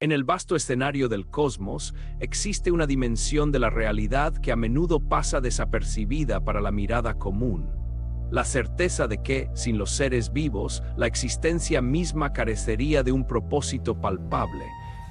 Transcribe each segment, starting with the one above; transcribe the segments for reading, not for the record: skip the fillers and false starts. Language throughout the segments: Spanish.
En el vasto escenario del cosmos, existe una dimensión de la realidad que a menudo pasa desapercibida para la mirada común. La certeza de que, sin los seres vivos, la existencia misma carecería de un propósito palpable,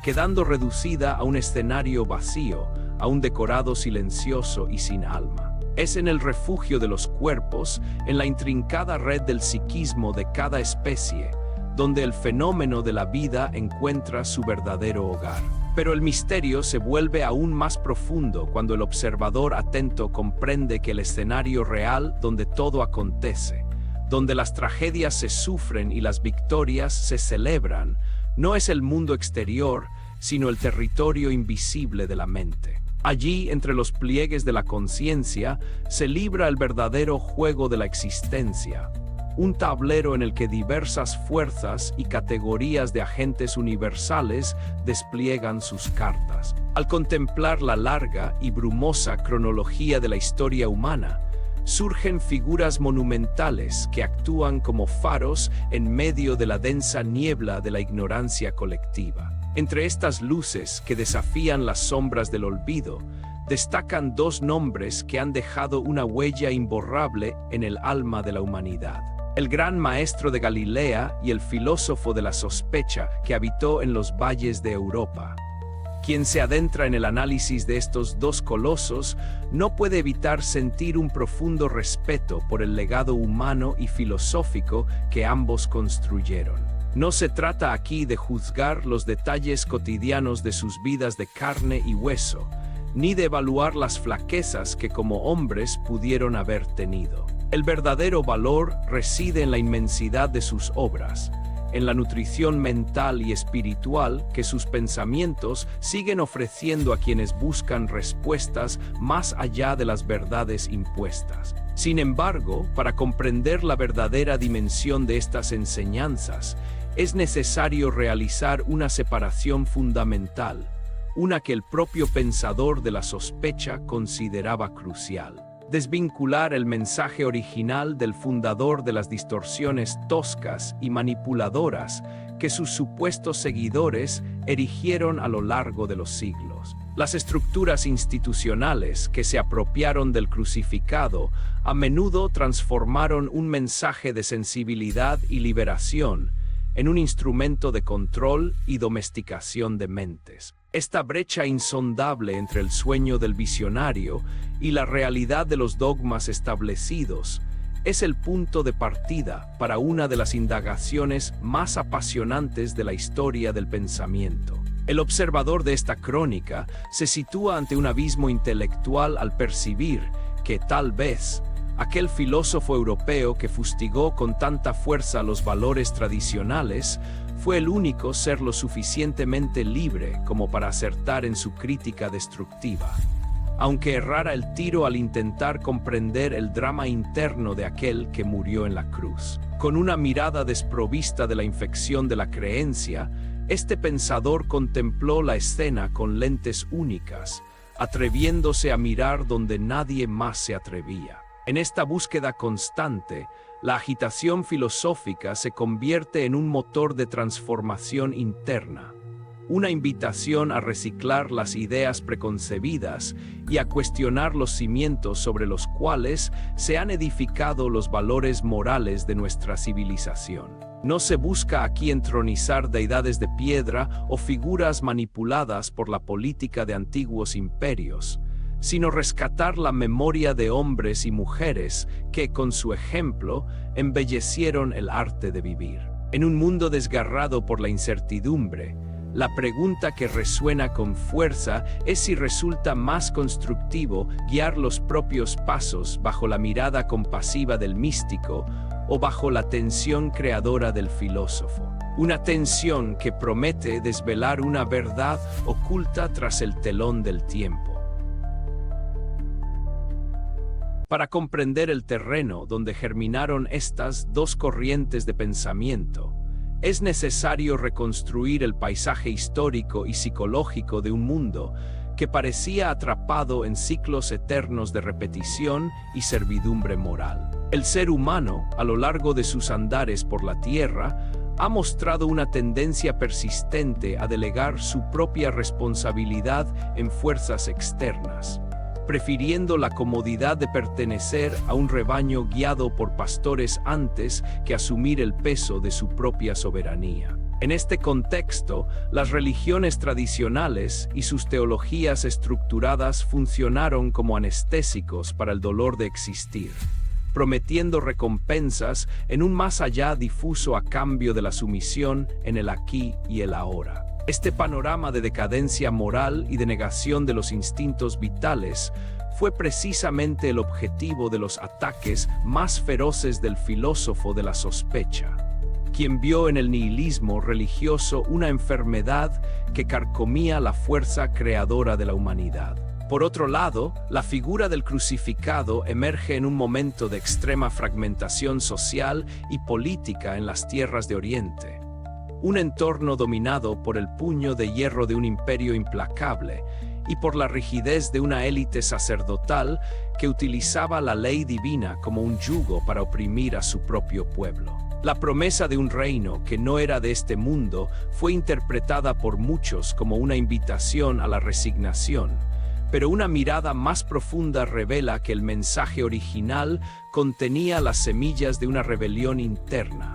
quedando reducida a un escenario vacío, a un decorado silencioso y sin alma. Es en el refugio de los cuerpos, en la intrincada red del psiquismo de cada especie, donde el fenómeno de la vida encuentra su verdadero hogar. Pero el misterio se vuelve aún más profundo cuando el observador atento comprende que el escenario real donde todo acontece, donde las tragedias se sufren y las victorias se celebran, no es el mundo exterior, sino el territorio invisible de la mente. Allí, entre los pliegues de la conciencia, se libra el verdadero juego de la existencia, un tablero en el que diversas fuerzas y categorías de agentes universales despliegan sus cartas. Al contemplar la larga y brumosa cronología de la historia humana, surgen figuras monumentales que actúan como faros en medio de la densa niebla de la ignorancia colectiva. Entre estas luces que desafían las sombras del olvido, destacan dos nombres que han dejado una huella imborrable en el alma de la humanidad: el gran maestro de Galilea y el filósofo de la sospecha que habitó en los valles de Europa. Quien se adentra en el análisis de estos dos colosos no puede evitar sentir un profundo respeto por el legado humano y filosófico que ambos construyeron. No se trata aquí de juzgar los detalles cotidianos de sus vidas de carne y hueso, ni de evaluar las flaquezas que como hombres pudieron haber tenido. El verdadero valor reside en la inmensidad de sus obras, en la nutrición mental y espiritual que sus pensamientos siguen ofreciendo a quienes buscan respuestas más allá de las verdades impuestas. Sin embargo, para comprender la verdadera dimensión de estas enseñanzas, es necesario realizar una separación fundamental, una que el propio pensador de la sospecha consideraba crucial: desvincular el mensaje original del fundador de las distorsiones toscas y manipuladoras que sus supuestos seguidores erigieron a lo largo de los siglos. Las estructuras institucionales que se apropiaron del crucificado a menudo transformaron un mensaje de sensibilidad y liberación en un instrumento de control y domesticación de mentes. Esta brecha insondable entre el sueño del visionario y la realidad de los dogmas establecidos es el punto de partida para una de las indagaciones más apasionantes de la historia del pensamiento. El observador de esta crónica se sitúa ante un abismo intelectual al percibir que tal vez aquel filósofo europeo que fustigó con tanta fuerza los valores tradicionales fue el único ser lo suficientemente libre como para acertar en su crítica destructiva, aunque errara el tiro al intentar comprender el drama interno de aquel que murió en la cruz. Con una mirada desprovista de la infección de la creencia, este pensador contempló la escena con lentes únicas, atreviéndose a mirar donde nadie más se atrevía. En esta búsqueda constante, la agitación filosófica se convierte en un motor de transformación interna, una invitación a reciclar las ideas preconcebidas y a cuestionar los cimientos sobre los cuales se han edificado los valores morales de nuestra civilización. No se busca aquí entronizar deidades de piedra o figuras manipuladas por la política de antiguos imperios, sino rescatar la memoria de hombres y mujeres que, con su ejemplo, embellecieron el arte de vivir. En un mundo desgarrado por la incertidumbre, la pregunta que resuena con fuerza es si resulta más constructivo guiar los propios pasos bajo la mirada compasiva del místico o bajo la tensión creadora del filósofo. Una tensión que promete desvelar una verdad oculta tras el telón del tiempo. Para comprender el terreno donde germinaron estas dos corrientes de pensamiento, es necesario reconstruir el paisaje histórico y psicológico de un mundo que parecía atrapado en ciclos eternos de repetición y servidumbre moral. El ser humano, a lo largo de sus andares por la tierra, ha mostrado una tendencia persistente a delegar su propia responsabilidad en fuerzas externas, prefiriendo la comodidad de pertenecer a un rebaño guiado por pastores antes que asumir el peso de su propia soberanía. En este contexto, las religiones tradicionales y sus teologías estructuradas funcionaron como anestésicos para el dolor de existir, prometiendo recompensas en un más allá difuso a cambio de la sumisión en el aquí y el ahora. Este panorama de decadencia moral y de negación de los instintos vitales fue precisamente el objetivo de los ataques más feroces del filósofo de la sospecha, quien vio en el nihilismo religioso una enfermedad que carcomía la fuerza creadora de la humanidad. Por otro lado, la figura del crucificado emerge en un momento de extrema fragmentación social y política en las tierras de Oriente. Un entorno dominado por el puño de hierro de un imperio implacable y por la rigidez de una élite sacerdotal que utilizaba la ley divina como un yugo para oprimir a su propio pueblo. La promesa de un reino que no era de este mundo fue interpretada por muchos como una invitación a la resignación, pero una mirada más profunda revela que el mensaje original contenía las semillas de una rebelión interna,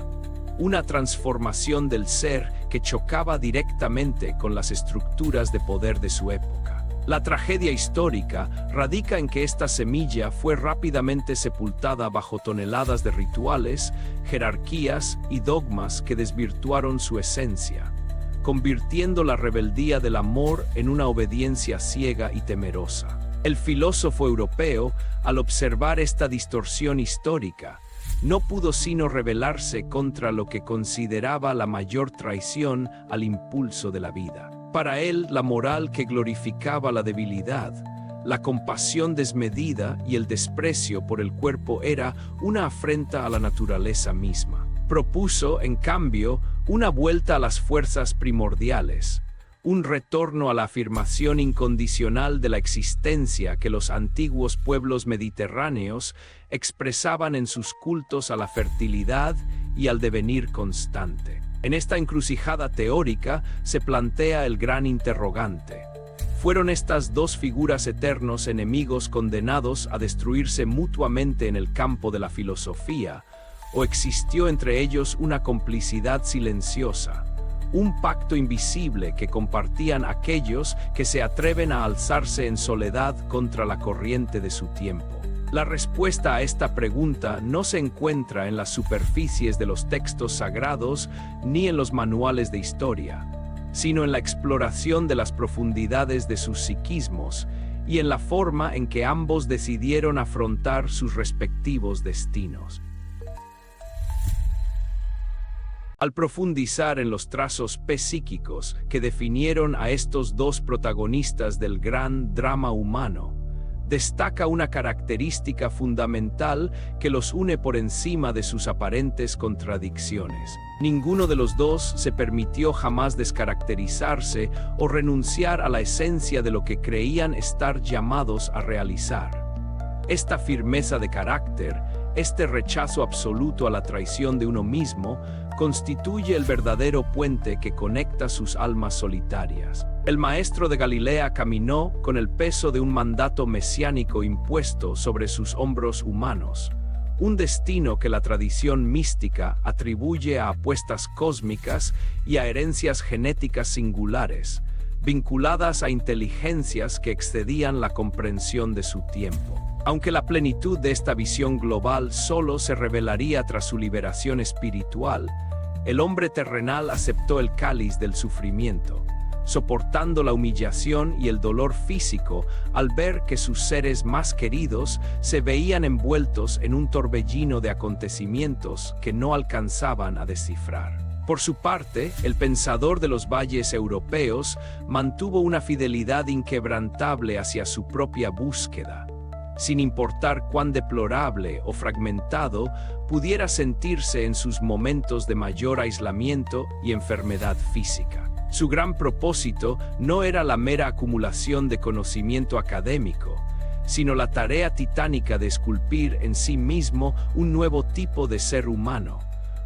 una transformación del ser que chocaba directamente con las estructuras de poder de su época. La tragedia histórica radica en que esta semilla fue rápidamente sepultada bajo toneladas de rituales, jerarquías y dogmas que desvirtuaron su esencia, convirtiendo la rebeldía del amor en una obediencia ciega y temerosa. El filósofo europeo, al observar esta distorsión histórica, no pudo sino rebelarse contra lo que consideraba la mayor traición al impulso de la vida. Para él, la moral que glorificaba la debilidad, la compasión desmedida y el desprecio por el cuerpo era una afrenta a la naturaleza misma. Propuso, en cambio, una vuelta a las fuerzas primordiales, un retorno a la afirmación incondicional de la existencia que los antiguos pueblos mediterráneos expresaban en sus cultos a la fertilidad y al devenir constante. En esta encrucijada teórica se plantea el gran interrogante. ¿Fueron estas dos figuras eternos enemigos condenados a destruirse mutuamente en el campo de la filosofía, o existió entre ellos una complicidad silenciosa, un pacto invisible que compartían aquellos que se atreven a alzarse en soledad contra la corriente de su tiempo? La respuesta a esta pregunta no se encuentra en las superficies de los textos sagrados ni en los manuales de historia, sino en la exploración de las profundidades de sus psiquismos y en la forma en que ambos decidieron afrontar sus respectivos destinos. Al profundizar en los trazos psíquicos que definieron a estos dos protagonistas del gran drama humano, destaca una característica fundamental que los une por encima de sus aparentes contradicciones. Ninguno de los dos se permitió jamás descaracterizarse o renunciar a la esencia de lo que creían estar llamados a realizar. Esta firmeza de carácter, este rechazo absoluto a la traición de uno mismo, constituye el verdadero puente que conecta sus almas solitarias. El maestro de Galilea caminó con el peso de un mandato mesiánico impuesto sobre sus hombros humanos, un destino que la tradición mística atribuye a apuestas cósmicas y a herencias genéticas singulares, vinculadas a inteligencias que excedían la comprensión de su tiempo. Aunque la plenitud de esta visión global solo se revelaría tras su liberación espiritual, el hombre terrenal aceptó el cáliz del sufrimiento, soportando la humillación y el dolor físico al ver que sus seres más queridos se veían envueltos en un torbellino de acontecimientos que no alcanzaban a descifrar. Por su parte, el pensador de los valles europeos mantuvo una fidelidad inquebrantable hacia su propia búsqueda, sin importar cuán deplorable o fragmentado pudiera sentirse en sus momentos de mayor aislamiento y enfermedad física. Su gran propósito no era la mera acumulación de conocimiento académico, sino la tarea titánica de esculpir en sí mismo un nuevo tipo de ser humano,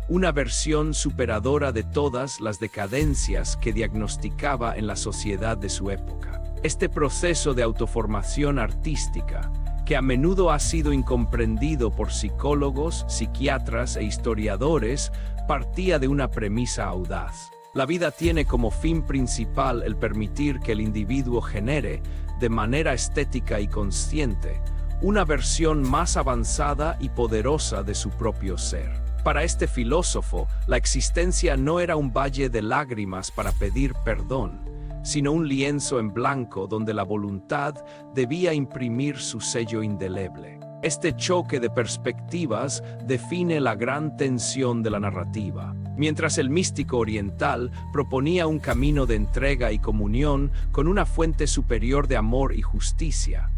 una versión superadora de todas las decadencias que diagnosticaba en la sociedad de su época. Este proceso de autoformación artística, que a menudo ha sido incomprendido por psicólogos, psiquiatras e historiadores, partía de una premisa audaz. La vida tiene como fin principal el permitir que el individuo genere, de manera estética y consciente, una versión más avanzada y poderosa de su propio ser. Para este filósofo, la existencia no era un valle de lágrimas para pedir perdón, sino un lienzo en blanco donde la voluntad debía imprimir su sello indeleble. Este choque de perspectivas define la gran tensión de la narrativa. Mientras el místico oriental proponía un camino de entrega y comunión con una fuente superior de amor y justicia,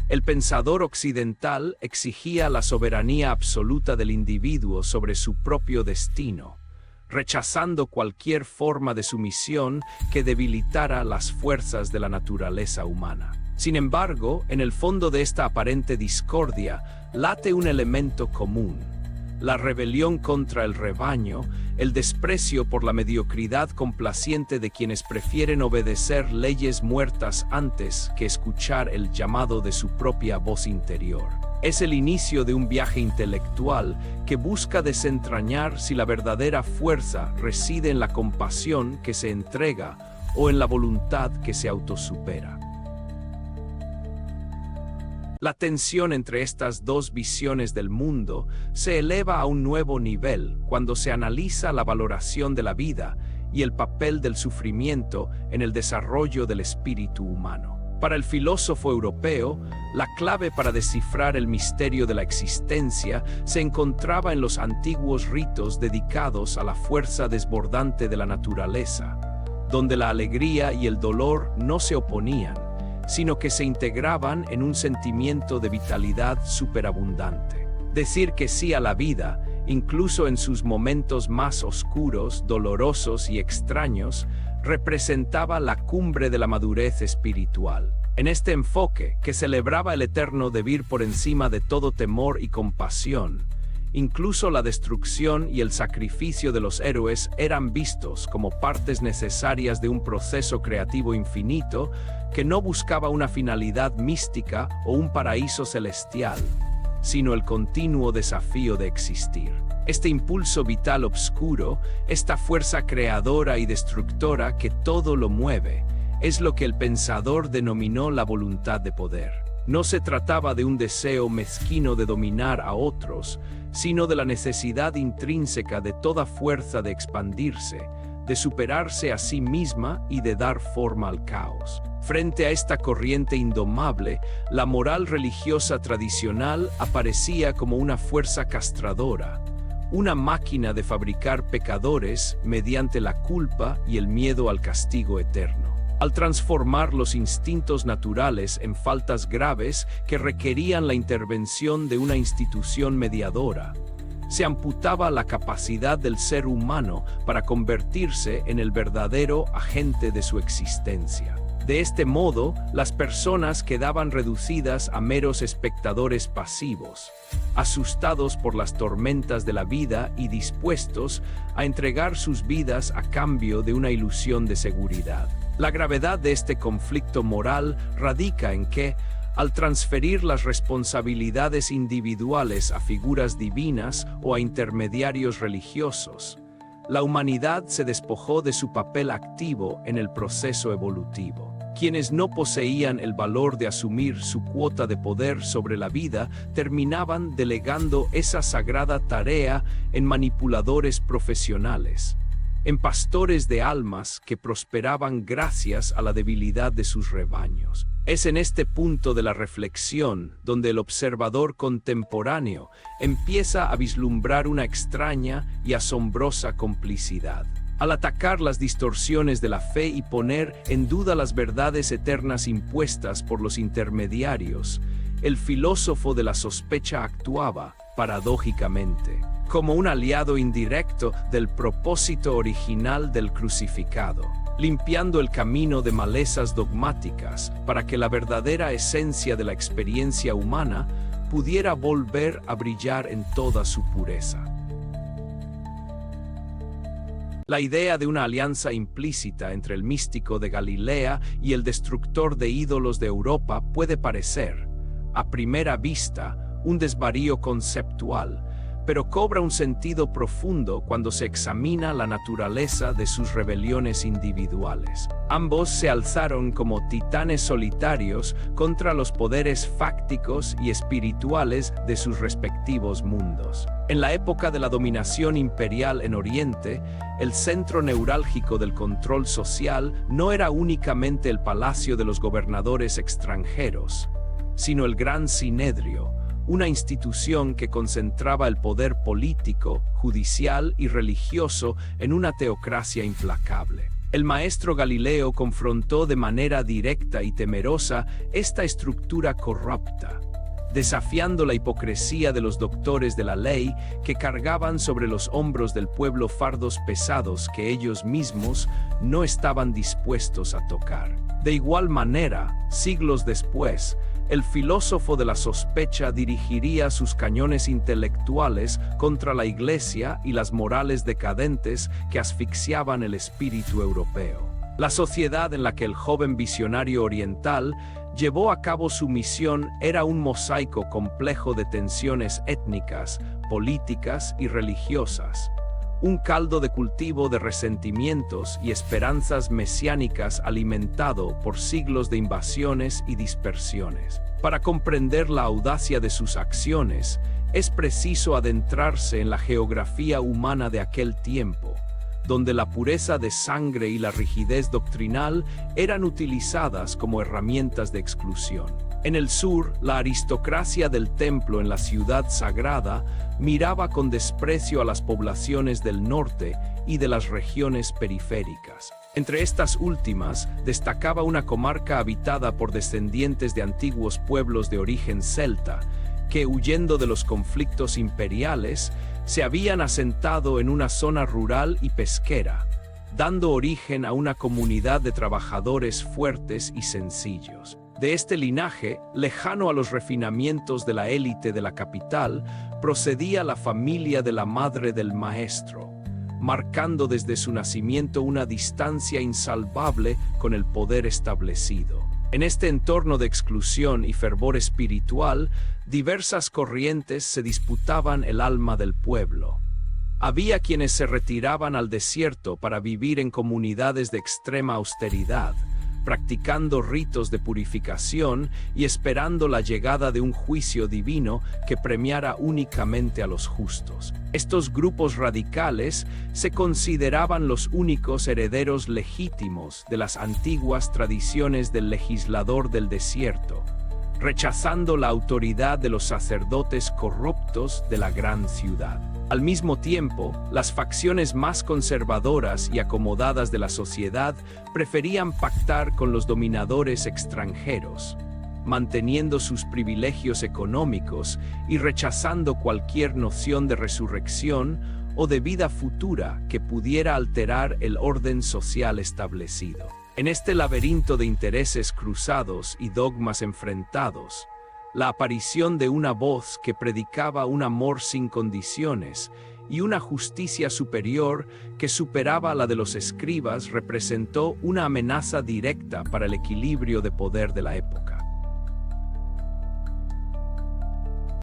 el pensador occidental exigía la soberanía absoluta del individuo sobre su propio destino, rechazando cualquier forma de sumisión que debilitara las fuerzas de la naturaleza humana. Sin embargo, en el fondo de esta aparente discordia late un elemento común: la rebelión contra el rebaño, el desprecio por la mediocridad complaciente de quienes prefieren obedecer leyes muertas antes que escuchar el llamado de su propia voz interior. Es el inicio de un viaje intelectual que busca desentrañar si la verdadera fuerza reside en la compasión que se entrega o en la voluntad que se autosupera. La tensión entre estas dos visiones del mundo se eleva a un nuevo nivel cuando se analiza la valoración de la vida y el papel del sufrimiento en el desarrollo del espíritu humano. Para el filósofo europeo, la clave para descifrar el misterio de la existencia se encontraba en los antiguos ritos dedicados a la fuerza desbordante de la naturaleza, donde la alegría y el dolor no se oponían, sino que se integraban en un sentimiento de vitalidad superabundante. Decir que sí a la vida, incluso en sus momentos más oscuros, dolorosos y extraños, representaba la cumbre de la madurez espiritual. En este enfoque, que celebraba el eterno deber por encima de todo temor y compasión, incluso la destrucción y el sacrificio de los héroes eran vistos como partes necesarias de un proceso creativo infinito que no buscaba una finalidad mística o un paraíso celestial, sino el continuo desafío de existir. Este impulso vital obscuro, esta fuerza creadora y destructora que todo lo mueve, es lo que el pensador denominó la voluntad de poder. No se trataba de un deseo mezquino de dominar a otros, sino de la necesidad intrínseca de toda fuerza de expandirse, de superarse a sí misma y de dar forma al caos. Frente a esta corriente indomable, la moral religiosa tradicional aparecía como una fuerza castradora, una máquina de fabricar pecadores mediante la culpa y el miedo al castigo eterno. Al transformar los instintos naturales en faltas graves que requerían la intervención de una institución mediadora, se amputaba la capacidad del ser humano para convertirse en el verdadero agente de su existencia. De este modo, las personas quedaban reducidas a meros espectadores pasivos, asustados por las tormentas de la vida y dispuestos a entregar sus vidas a cambio de una ilusión de seguridad. La gravedad de este conflicto moral radica en que, al transferir las responsabilidades individuales a figuras divinas o a intermediarios religiosos, la humanidad se despojó de su papel activo en el proceso evolutivo. Quienes no poseían el valor de asumir su cuota de poder sobre la vida terminaban delegando esa sagrada tarea en manipuladores profesionales, en pastores de almas que prosperaban gracias a la debilidad de sus rebaños. Es en este punto de la reflexión donde el observador contemporáneo empieza a vislumbrar una extraña y asombrosa complicidad. Al atacar las distorsiones de la fe y poner en duda las verdades eternas impuestas por los intermediarios, el filósofo de la sospecha actuaba, paradójicamente, como un aliado indirecto del propósito original del crucificado, limpiando el camino de malezas dogmáticas para que la verdadera esencia de la experiencia humana pudiera volver a brillar en toda su pureza. La idea de una alianza implícita entre el místico de Galilea y el destructor de ídolos de Europa puede parecer, a primera vista, un desvarío conceptual, pero cobra un sentido profundo cuando se examina la naturaleza de sus rebeliones individuales. Ambos se alzaron como titanes solitarios contra los poderes fácticos y espirituales de sus respectivos mundos. En la época de la dominación imperial en Oriente, el centro neurálgico del control social no era únicamente el palacio de los gobernadores extranjeros, sino el Gran Sinedrio, una institución que concentraba el poder político, judicial y religioso en una teocracia implacable. El maestro Galileo confrontó de manera directa y temerosa esta estructura corrupta, desafiando la hipocresía de los doctores de la ley que cargaban sobre los hombros del pueblo fardos pesados que ellos mismos no estaban dispuestos a tocar. De igual manera, siglos después, el filósofo de la sospecha dirigiría sus cañones intelectuales contra la Iglesia y las morales decadentes que asfixiaban el espíritu europeo. La sociedad en la que el joven visionario oriental llevó a cabo su misión era un mosaico complejo de tensiones étnicas, políticas y religiosas. Un caldo de cultivo de resentimientos y esperanzas mesiánicas alimentado por siglos de invasiones y dispersiones. Para comprender la audacia de sus acciones, es preciso adentrarse en la geografía humana de aquel tiempo, donde la pureza de sangre y la rigidez doctrinal eran utilizadas como herramientas de exclusión. En el sur, la aristocracia del templo en la ciudad sagrada miraba con desprecio a las poblaciones del norte y de las regiones periféricas. Entre estas últimas, destacaba una comarca habitada por descendientes de antiguos pueblos de origen celta, que huyendo de los conflictos imperiales, se habían asentado en una zona rural y pesquera, dando origen a una comunidad de trabajadores fuertes y sencillos. De este linaje, lejano a los refinamientos de la élite de la capital, procedía la familia de la madre del maestro, marcando desde su nacimiento una distancia insalvable con el poder establecido. En este entorno de exclusión y fervor espiritual, diversas corrientes se disputaban el alma del pueblo. Había quienes se retiraban al desierto para vivir en comunidades de extrema austeridad, practicando ritos de purificación y esperando la llegada de un juicio divino que premiara únicamente a los justos. Estos grupos radicales se consideraban los únicos herederos legítimos de las antiguas tradiciones del legislador del desierto, rechazando la autoridad de los sacerdotes corruptos de la gran ciudad. Al mismo tiempo, las facciones más conservadoras y acomodadas de la sociedad preferían pactar con los dominadores extranjeros, manteniendo sus privilegios económicos y rechazando cualquier noción de resurrección o de vida futura que pudiera alterar el orden social establecido. En este laberinto de intereses cruzados y dogmas enfrentados, la aparición de una voz que predicaba un amor sin condiciones y una justicia superior que superaba la de los escribas representó una amenaza directa para el equilibrio de poder de la época.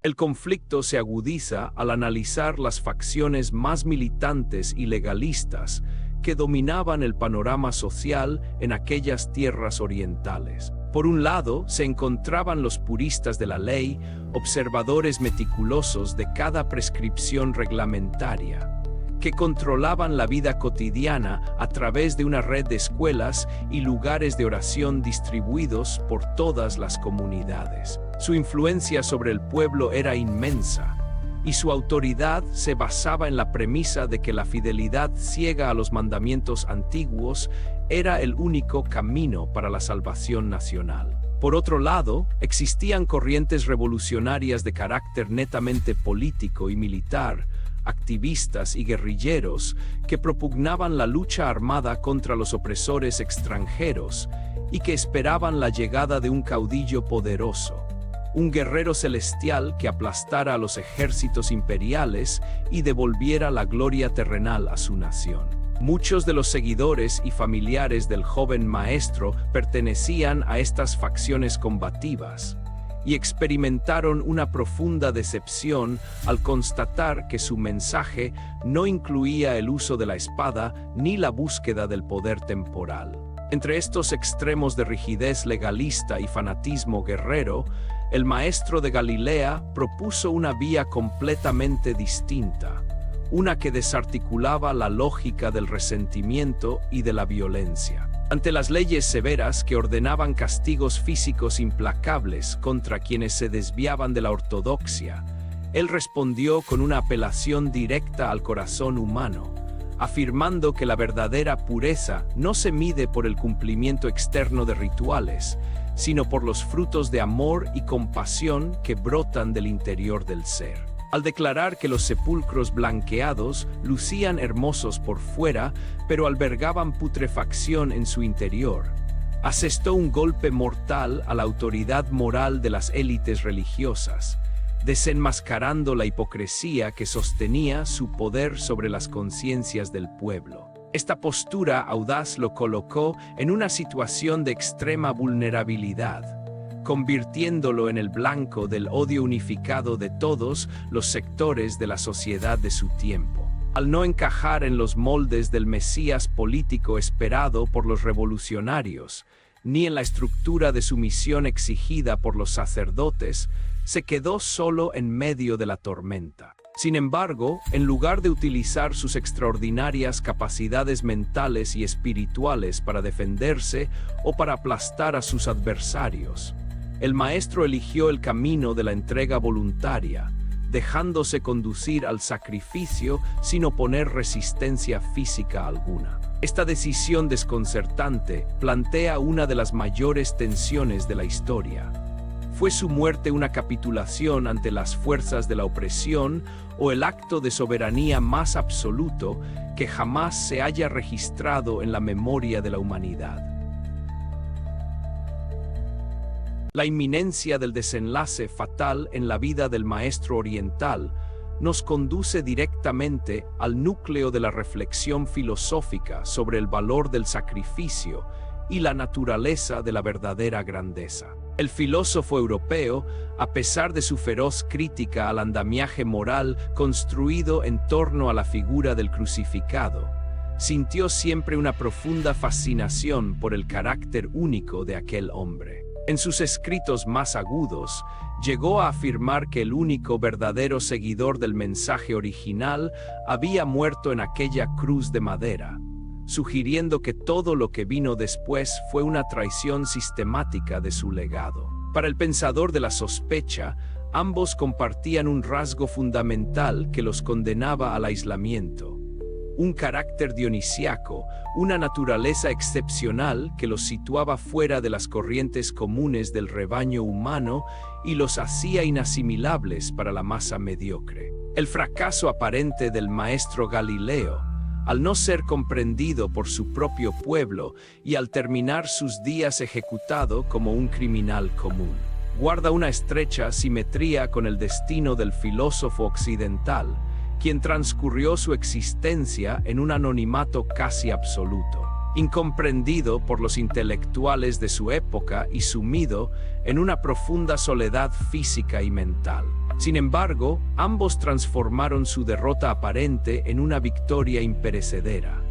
El conflicto se agudiza al analizar las facciones más militantes y legalistas que dominaban el panorama social en aquellas tierras orientales. Por un lado, se encontraban los puristas de la ley, observadores meticulosos de cada prescripción reglamentaria, que controlaban la vida cotidiana a través de una red de escuelas y lugares de oración distribuidos por todas las comunidades. Su influencia sobre el pueblo era inmensa, y su autoridad se basaba en la premisa de que la fidelidad ciega a los mandamientos antiguos era el único camino para la salvación nacional. Por otro lado, existían corrientes revolucionarias de carácter netamente político y militar, activistas y guerrilleros que propugnaban la lucha armada contra los opresores extranjeros y que esperaban la llegada de un caudillo poderoso, un guerrero celestial que aplastara a los ejércitos imperiales y devolviera la gloria terrenal a su nación. Muchos de los seguidores y familiares del joven maestro pertenecían a estas facciones combativas y experimentaron una profunda decepción al constatar que su mensaje no incluía el uso de la espada ni la búsqueda del poder temporal. Entre estos extremos de rigidez legalista y fanatismo guerrero, el maestro de Galilea propuso una vía completamente distinta, una que desarticulaba la lógica del resentimiento y de la violencia. Ante las leyes severas que ordenaban castigos físicos implacables contra quienes se desviaban de la ortodoxia, él respondió con una apelación directa al corazón humano, afirmando que la verdadera pureza no se mide por el cumplimiento externo de rituales, sino por los frutos de amor y compasión que brotan del interior del ser. Al declarar que los sepulcros blanqueados lucían hermosos por fuera, pero albergaban putrefacción en su interior, asestó un golpe mortal a la autoridad moral de las élites religiosas, desenmascarando la hipocresía que sostenía su poder sobre las conciencias del pueblo. Esta postura audaz lo colocó en una situación de extrema vulnerabilidad, convirtiéndolo en el blanco del odio unificado de todos los sectores de la sociedad de su tiempo. Al no encajar en los moldes del Mesías político esperado por los revolucionarios, ni en la estructura de sumisión exigida por los sacerdotes, se quedó solo en medio de la tormenta. Sin embargo, en lugar de utilizar sus extraordinarias capacidades mentales y espirituales para defenderse o para aplastar a sus adversarios, el maestro eligió el camino de la entrega voluntaria, dejándose conducir al sacrificio sin oponer resistencia física alguna. Esta decisión desconcertante plantea una de las mayores tensiones de la historia. ¿Fue su muerte una capitulación ante las fuerzas de la opresión o el acto de soberanía más absoluto que jamás se haya registrado en la memoria de la humanidad? La inminencia del desenlace fatal en la vida del maestro oriental nos conduce directamente al núcleo de la reflexión filosófica sobre el valor del sacrificio y la naturaleza de la verdadera grandeza. El filósofo europeo, a pesar de su feroz crítica al andamiaje moral construido en torno a la figura del crucificado, sintió siempre una profunda fascinación por el carácter único de aquel hombre. En sus escritos más agudos, llegó a afirmar que el único verdadero seguidor del mensaje original había muerto en aquella cruz de madera, sugiriendo que todo lo que vino después fue una traición sistemática de su legado. Para el pensador de la sospecha, ambos compartían un rasgo fundamental que los condenaba al aislamiento: un carácter dionisiaco, una naturaleza excepcional que los situaba fuera de las corrientes comunes del rebaño humano y los hacía inasimilables para la masa mediocre. El fracaso aparente del maestro Galileo, al no ser comprendido por su propio pueblo y al terminar sus días ejecutado como un criminal común, guarda una estrecha simetría con el destino del filósofo occidental, quien transcurrió su existencia en un anonimato casi absoluto, incomprendido por los intelectuales de su época y sumido en una profunda soledad física y mental. Sin embargo, ambos transformaron su derrota aparente en una victoria imperecedera.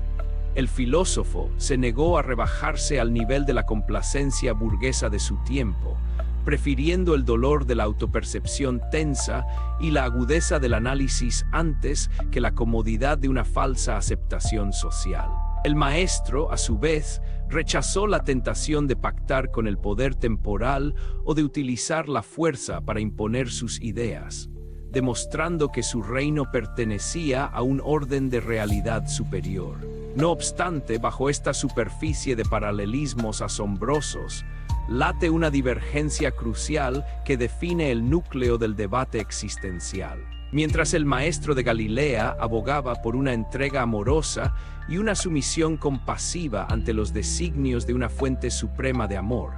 El filósofo se negó a rebajarse al nivel de la complacencia burguesa de su tiempo, prefiriendo el dolor de la autopercepción tensa y la agudeza del análisis antes que la comodidad de una falsa aceptación social. El maestro, a su vez, rechazó la tentación de pactar con el poder temporal o de utilizar la fuerza para imponer sus ideas, demostrando que su reino pertenecía a un orden de realidad superior. No obstante, bajo esta superficie de paralelismos asombrosos, late una divergencia crucial que define el núcleo del debate existencial. Mientras el maestro de Galilea abogaba por una entrega amorosa y una sumisión compasiva ante los designios de una fuente suprema de amor,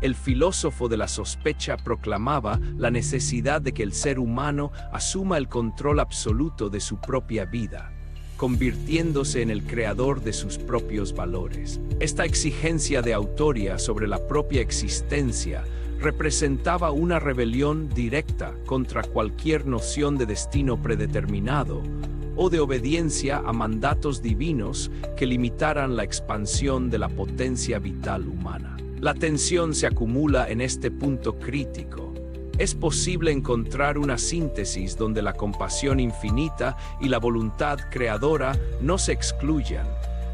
el filósofo de la sospecha proclamaba la necesidad de que el ser humano asuma el control absoluto de su propia vida, convirtiéndose en el creador de sus propios valores. Esta exigencia de autoría sobre la propia existencia representaba una rebelión directa contra cualquier noción de destino predeterminado o de obediencia a mandatos divinos que limitaran la expansión de la potencia vital humana. La tensión se acumula en este punto crítico. Es posible encontrar una síntesis donde la compasión infinita y la voluntad creadora no se excluyan,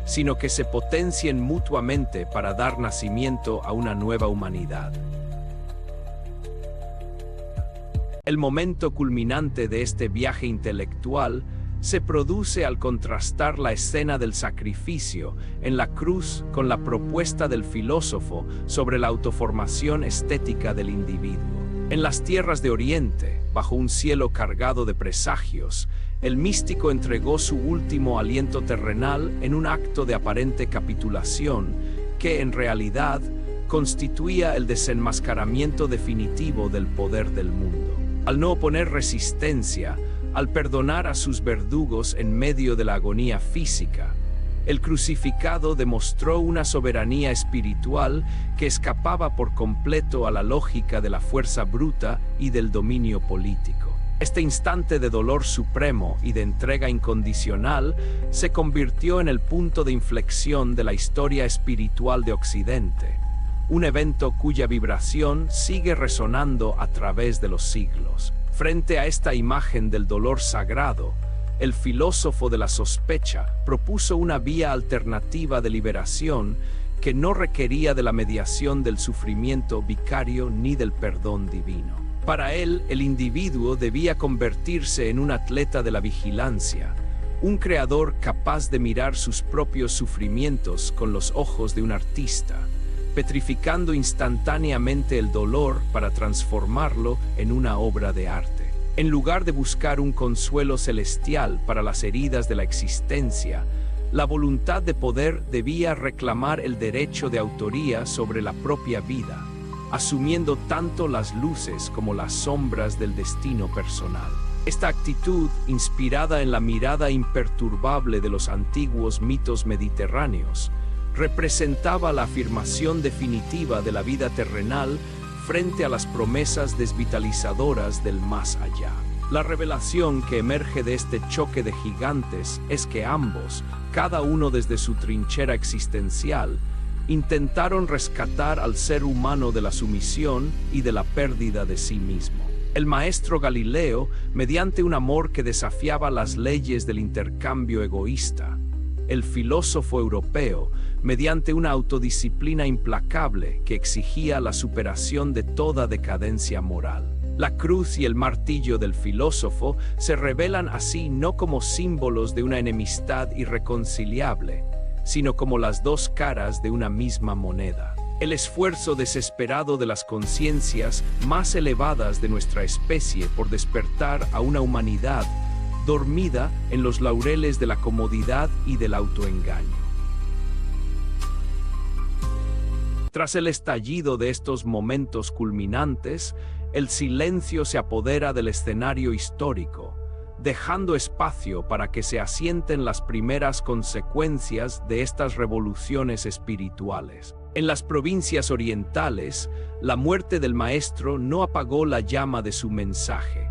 sino que se potencien mutuamente para dar nacimiento a una nueva humanidad. El momento culminante de este viaje intelectual se produce al contrastar la escena del sacrificio en la cruz con la propuesta del filósofo sobre la autoformación estética del individuo. En las tierras de Oriente, bajo un cielo cargado de presagios, el místico entregó su último aliento terrenal en un acto de aparente capitulación que, en realidad, constituía el desenmascaramiento definitivo del poder del mundo. Al no oponer resistencia, al perdonar a sus verdugos en medio de la agonía física, el crucificado demostró una soberanía espiritual que escapaba por completo a la lógica de la fuerza bruta y del dominio político. Este instante de dolor supremo y de entrega incondicional se convirtió en el punto de inflexión de la historia espiritual de Occidente, un evento cuya vibración sigue resonando a través de los siglos. Frente a esta imagen del dolor sagrado, el filósofo de la sospecha propuso una vía alternativa de liberación que no requería de la mediación del sufrimiento vicario ni del perdón divino. Para él, el individuo debía convertirse en un atleta de la vigilancia, un creador capaz de mirar sus propios sufrimientos con los ojos de un artista, petrificando instantáneamente el dolor para transformarlo en una obra de arte. En lugar de buscar un consuelo celestial para las heridas de la existencia, la voluntad de poder debía reclamar el derecho de autoría sobre la propia vida, asumiendo tanto las luces como las sombras del destino personal. Esta actitud, inspirada en la mirada imperturbable de los antiguos mitos mediterráneos, representaba la afirmación definitiva de la vida terrenal frente a las promesas desvitalizadoras del más allá. La revelación que emerge de este choque de gigantes es que ambos, cada uno desde su trinchera existencial, intentaron rescatar al ser humano de la sumisión y de la pérdida de sí mismo. El maestro Galileo, mediante un amor que desafiaba las leyes del intercambio egoísta. El filósofo europeo, mediante una autodisciplina implacable que exigía la superación de toda decadencia moral. La cruz y el martillo del filósofo se revelan así no como símbolos de una enemistad irreconciliable, sino como las dos caras de una misma moneda. El esfuerzo desesperado de las conciencias más elevadas de nuestra especie por despertar a una humanidad dormida en los laureles de la comodidad y del autoengaño. Tras el estallido de estos momentos culminantes, el silencio se apodera del escenario histórico, dejando espacio para que se asienten las primeras consecuencias de estas revoluciones espirituales. En las provincias orientales, la muerte del maestro no apagó la llama de su mensaje,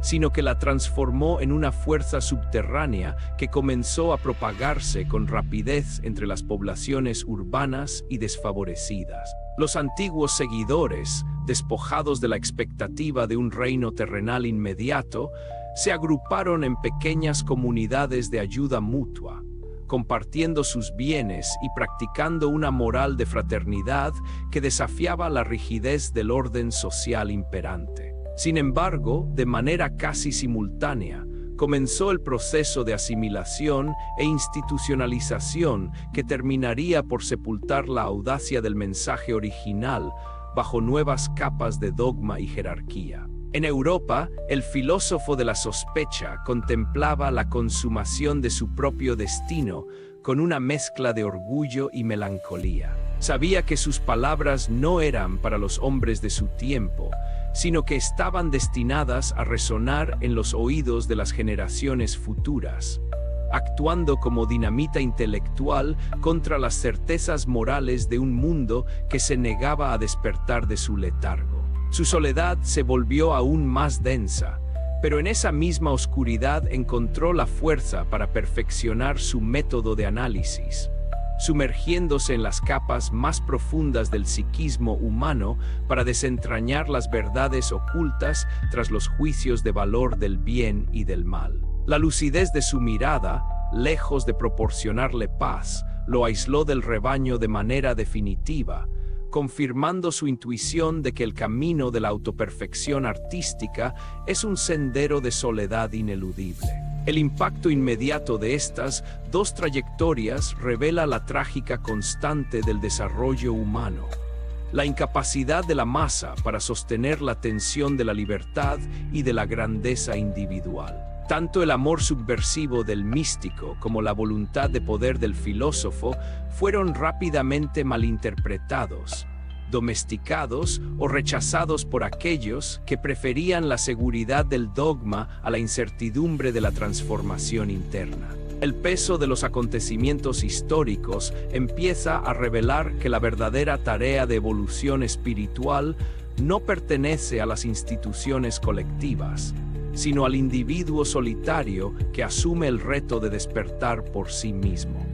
sino que la transformó en una fuerza subterránea que comenzó a propagarse con rapidez entre las poblaciones urbanas y desfavorecidas. Los antiguos seguidores, despojados de la expectativa de un reino terrenal inmediato, se agruparon en pequeñas comunidades de ayuda mutua, compartiendo sus bienes y practicando una moral de fraternidad que desafiaba la rigidez del orden social imperante. Sin embargo, de manera casi simultánea, comenzó el proceso de asimilación e institucionalización que terminaría por sepultar la audacia del mensaje original bajo nuevas capas de dogma y jerarquía. En Europa, el filósofo de la sospecha contemplaba la consumación de su propio destino con una mezcla de orgullo y melancolía. Sabía que sus palabras no eran para los hombres de su tiempo, sino que estaban destinadas a resonar en los oídos de las generaciones futuras. actuando como dinamita intelectual contra las certezas morales de un mundo que se negaba a despertar de su letargo. Su soledad se volvió aún más densa, pero en esa misma oscuridad encontró la fuerza para perfeccionar su método de análisis, sumergiéndose en las capas más profundas del psiquismo humano para desentrañar las verdades ocultas tras los juicios de valor del bien y del mal. La lucidez de su mirada, lejos de proporcionarle paz, lo aisló del rebaño de manera definitiva, confirmando su intuición de que el camino de la autoperfección artística es un sendero de soledad ineludible. El impacto inmediato de estas dos trayectorias revela la trágica constante del desarrollo humano, la incapacidad de la masa para sostener la tensión de la libertad y de la grandeza individual. Tanto el amor subversivo del místico como la voluntad de poder del filósofo fueron rápidamente malinterpretados, domesticados o rechazados por aquellos que preferían la seguridad del dogma a la incertidumbre de la transformación interna. El peso de los acontecimientos históricos empieza a revelar que la verdadera tarea de evolución espiritual no pertenece a las instituciones colectivas, sino al individuo solitario que asume el reto de despertar por sí mismo.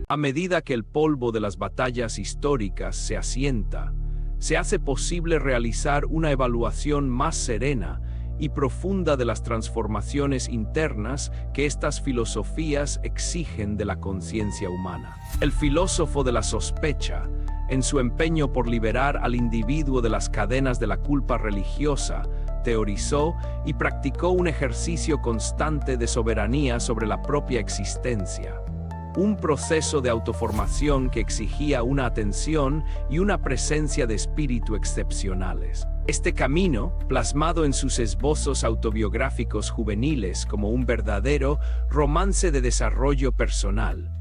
A medida que el polvo de las batallas históricas se asienta, se hace posible realizar una evaluación más serena y profunda de las transformaciones internas que estas filosofías exigen de la conciencia humana. El filósofo de la sospecha, en su empeño por liberar al individuo de las cadenas de la culpa religiosa, teorizó y practicó un ejercicio constante de soberanía sobre la propia existencia. Un proceso de autoformación que exigía una atención y una presencia de espíritu excepcionales. Este camino, plasmado en sus esbozos autobiográficos juveniles como un verdadero romance de desarrollo personal,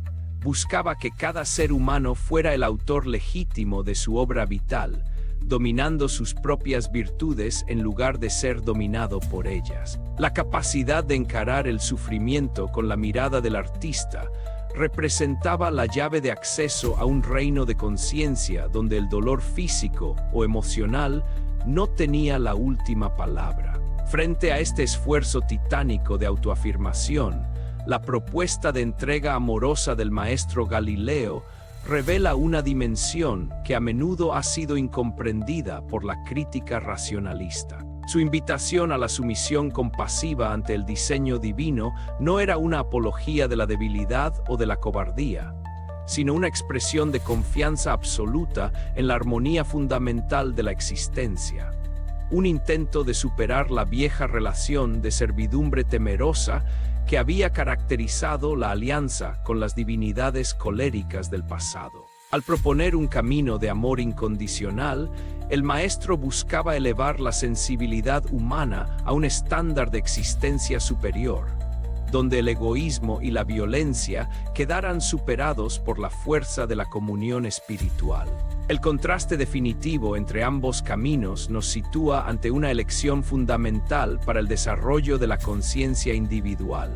buscaba que cada ser humano fuera el autor legítimo de su obra vital, dominando sus propias virtudes en lugar de ser dominado por ellas. La capacidad de encarar el sufrimiento con la mirada del artista representaba la llave de acceso a un reino de conciencia donde el dolor físico o emocional no tenía la última palabra. Frente a este esfuerzo titánico de autoafirmación, la propuesta de entrega amorosa del maestro Galileo revela una dimensión que a menudo ha sido incomprendida por la crítica racionalista. Su invitación a la sumisión compasiva ante el diseño divino no era una apología de la debilidad o de la cobardía, sino una expresión de confianza absoluta en la armonía fundamental de la existencia. Un intento de superar la vieja relación de servidumbre temerosa que había caracterizado la alianza con las divinidades coléricas del pasado. Al proponer un camino de amor incondicional, el maestro buscaba elevar la sensibilidad humana a un estándar de existencia superior, donde el egoísmo y la violencia quedaran superados por la fuerza de la comunión espiritual. El contraste definitivo entre ambos caminos nos sitúa ante una elección fundamental para el desarrollo de la conciencia individual.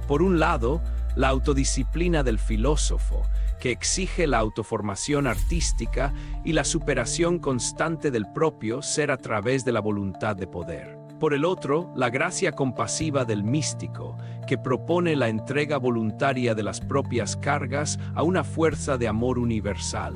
Por un lado, la autodisciplina del filósofo, que exige la autoformación artística y la superación constante del propio ser a través de la voluntad de poder. Por el otro, la gracia compasiva del místico, que propone la entrega voluntaria de las propias cargas a una fuerza de amor universal.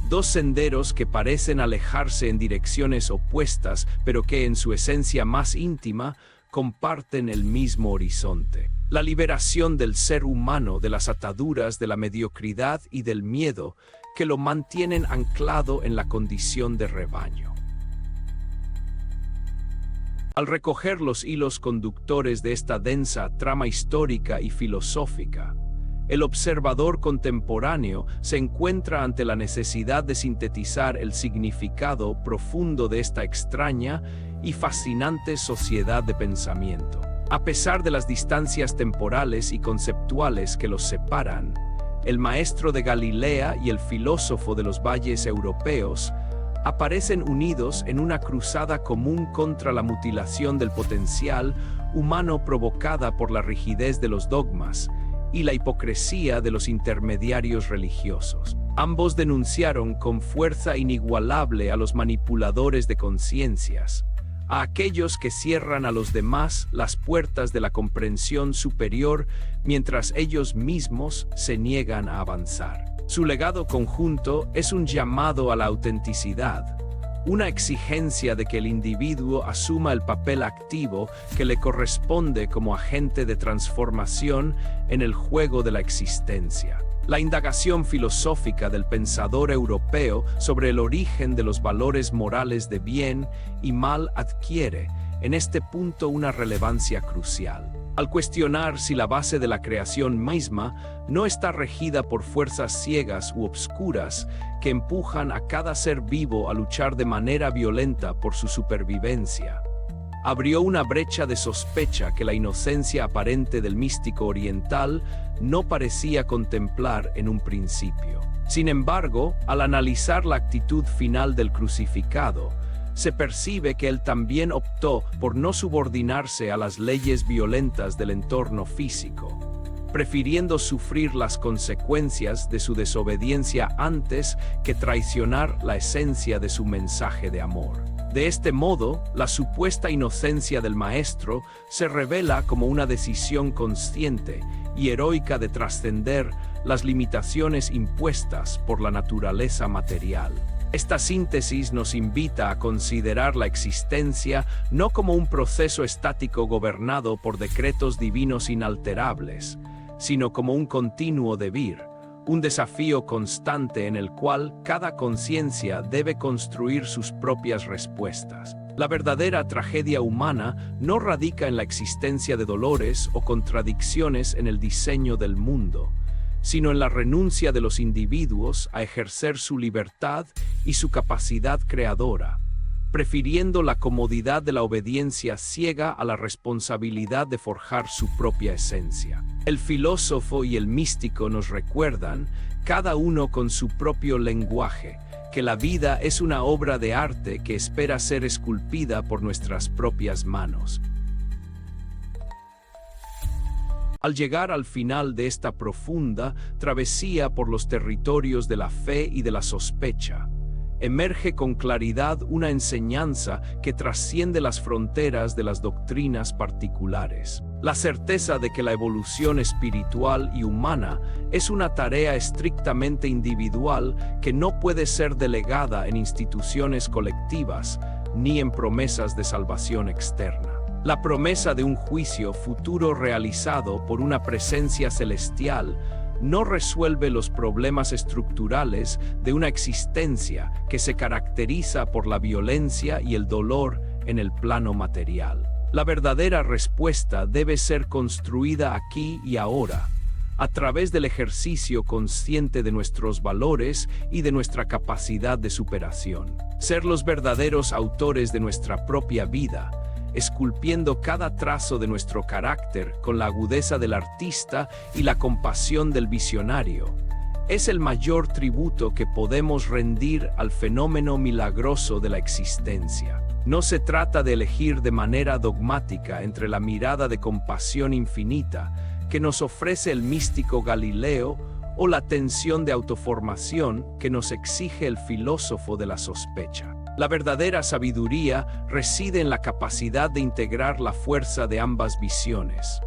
Dos senderos que parecen alejarse en direcciones opuestas, pero que en su esencia más íntima comparten el mismo horizonte. La liberación del ser humano de las ataduras de la mediocridad y del miedo que lo mantienen anclado en la condición de rebaño. Al recoger los hilos conductores de esta densa trama histórica y filosófica, el observador contemporáneo se encuentra ante la necesidad de sintetizar el significado profundo de esta extraña y fascinante sociedad de pensamiento. A pesar de las distancias temporales y conceptuales que los separan, el maestro de Galilea y el filósofo de los valles europeos aparecen unidos en una cruzada común contra la mutilación del potencial humano provocada por la rigidez de los dogmas y la hipocresía de los intermediarios religiosos. Ambos denunciaron con fuerza inigualable a los manipuladores de conciencias, a aquellos que cierran a los demás las puertas de la comprensión superior mientras ellos mismos se niegan a avanzar. Su legado conjunto es un llamado a la autenticidad, una exigencia de que el individuo asuma el papel activo que le corresponde como agente de transformación en el juego de la existencia. La indagación filosófica del pensador europeo sobre el origen de los valores morales de bien y mal adquiere, en este punto, una relevancia crucial. Al cuestionar si la base de la creación misma no está regida por fuerzas ciegas u obscuras que empujan a cada ser vivo a luchar de manera violenta por su supervivencia, abrió una brecha de sospecha que la inocencia aparente del místico oriental no parecía contemplar en un principio. Sin embargo, al analizar la actitud final del crucificado, se percibe que él también optó por no subordinarse a las leyes violentas del entorno físico, prefiriendo sufrir las consecuencias de su desobediencia antes que traicionar la esencia de su mensaje de amor. De este modo, la supuesta inocencia del maestro se revela como una decisión consciente y heroica de trascender las limitaciones impuestas por la naturaleza material. Esta síntesis nos invita a considerar la existencia no como un proceso estático gobernado por decretos divinos inalterables, sino como un continuo devenir, un desafío constante en el cual cada conciencia debe construir sus propias respuestas. La verdadera tragedia humana no radica en la existencia de dolores o contradicciones en el diseño del mundo, sino en la renuncia de los individuos a ejercer su libertad y su capacidad creadora, prefiriendo la comodidad de la obediencia ciega a la responsabilidad de forjar su propia esencia. El filósofo y el místico nos recuerdan, cada uno con su propio lenguaje, que la vida es una obra de arte que espera ser esculpida por nuestras propias manos. Al llegar al final de esta profunda travesía por los territorios de la fe y de la sospecha, emerge con claridad una enseñanza que trasciende las fronteras de las doctrinas particulares. La certeza de que la evolución espiritual y humana es una tarea estrictamente individual que no puede ser delegada en instituciones colectivas ni en promesas de salvación externa. La promesa de un juicio futuro realizado por una presencia celestial no resuelve los problemas estructurales de una existencia que se caracteriza por la violencia y el dolor en el plano material. La verdadera respuesta debe ser construida aquí y ahora, a través del ejercicio consciente de nuestros valores y de nuestra capacidad de superación. Ser los verdaderos autores de nuestra propia vida, esculpiendo cada trazo de nuestro carácter con la agudeza del artista y la compasión del visionario, es el mayor tributo que podemos rendir al fenómeno milagroso de la existencia. No se trata de elegir de manera dogmática entre la mirada de compasión infinita que nos ofrece el místico Galileo o la tensión de autoformación que nos exige el filósofo de la sospecha. La verdadera sabiduría reside en la capacidad de integrar la fuerza de ambas visiones,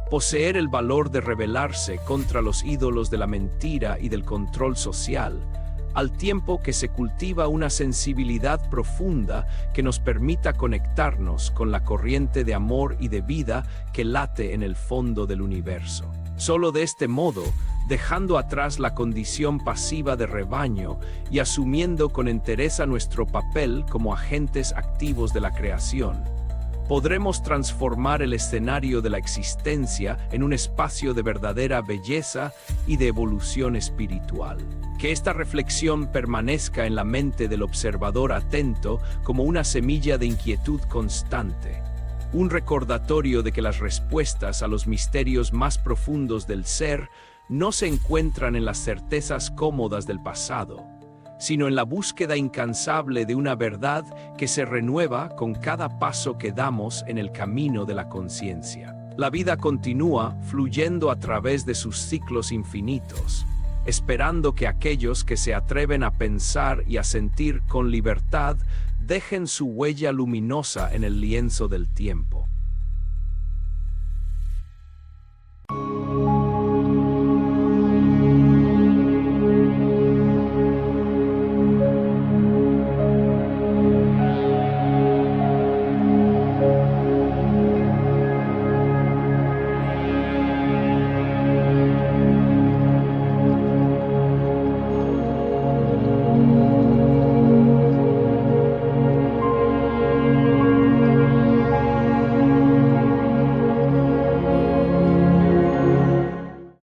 poseer el valor de rebelarse contra los ídolos de la mentira y del control social, al tiempo que se cultiva una sensibilidad profunda que nos permita conectarnos con la corriente de amor y de vida que late en el fondo del universo. Solo de este modo, dejando atrás la condición pasiva de rebaño y asumiendo con entereza nuestro papel como agentes activos de la creación, podremos transformar el escenario de la existencia en un espacio de verdadera belleza y de evolución espiritual. Que esta reflexión permanezca en la mente del observador atento como una semilla de inquietud constante, un recordatorio de que las respuestas a los misterios más profundos del ser no se encuentran en las certezas cómodas del pasado, sino en la búsqueda incansable de una verdad que se renueva con cada paso que damos en el camino de la conciencia. La vida continúa fluyendo a través de sus ciclos infinitos, esperando que aquellos que se atreven a pensar y a sentir con libertad dejen su huella luminosa en el lienzo del tiempo.